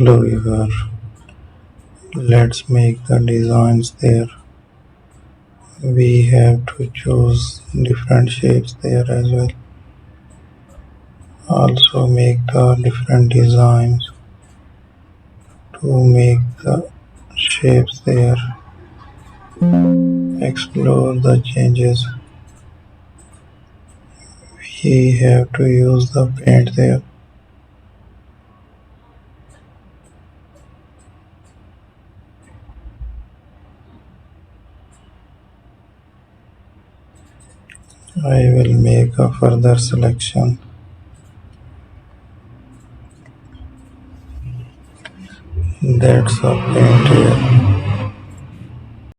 Hello viewer, let's make the designs there. We have to choose different shapes there as well. Also make the different designs to make the shapes there. Explore the changes. We have to use the paint there. I will make a further selection. That's a paint here.